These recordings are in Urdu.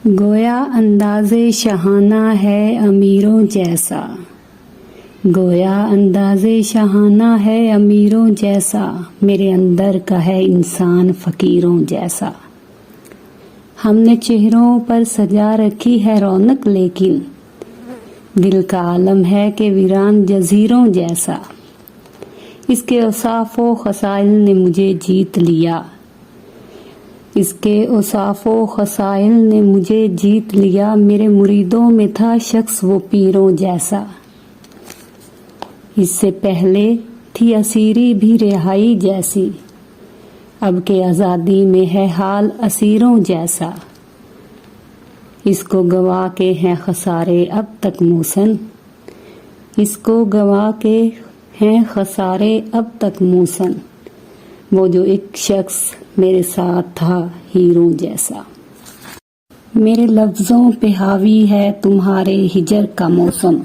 گویا انداز شاہانہ ہے امیروں جیسا، گویا انداز شاہانہ ہے امیروں جیسا، میرے اندر کا ہے انسان فقیروں جیسا۔ ہم نے چہروں پر سجا رکھی ہے رونق، لیکن دل کا عالم ہے کہ ویران جزیروں جیسا۔ اس کے اوصاف و خصائل نے مجھے جیت لیا، اس کے اوصاف و خصائل نے مجھے جیت لیا، میرے مریدوں میں تھا شخص وہ پیروں جیسا۔ اس سے پہلے تھی اسیری بھی رہائی جیسی، اب کے آزادی میں ہے حال اسیروں جیسا۔ اس کو گوا کے ہیں خسارے اب تک موسن، اس کو گوا کے ہیں خسارے اب تک موسن، وہ جو ایک شخص میرے ساتھ تھا ہیروں جیسا۔ میرے لفظوں پہ حاوی ہے تمہارے ہجر کا موسم،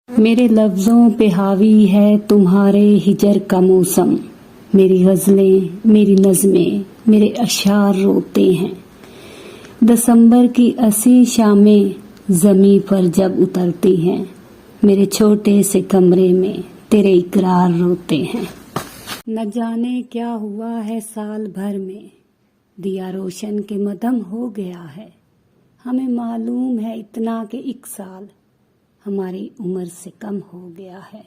میرے لفظوں پہ حاوی ہے تمہارے ہجر کا موسم، میری غزلیں میری نظمیں میرے اشعار روتے ہیں، دسمبر کی اسی شامیں زمیں پر جب اترتی ہیں، میرے چھوٹے سے کمرے میں تیرے اقرار روتے ہیں۔ نہ جانے کیا ہوا ہے سال بھر میں، دیا روشن کے مدھم ہو گیا ہے، ہمیں معلوم ہے اتنا کہ ایک سال ہماری عمر سے کم ہو گیا ہے۔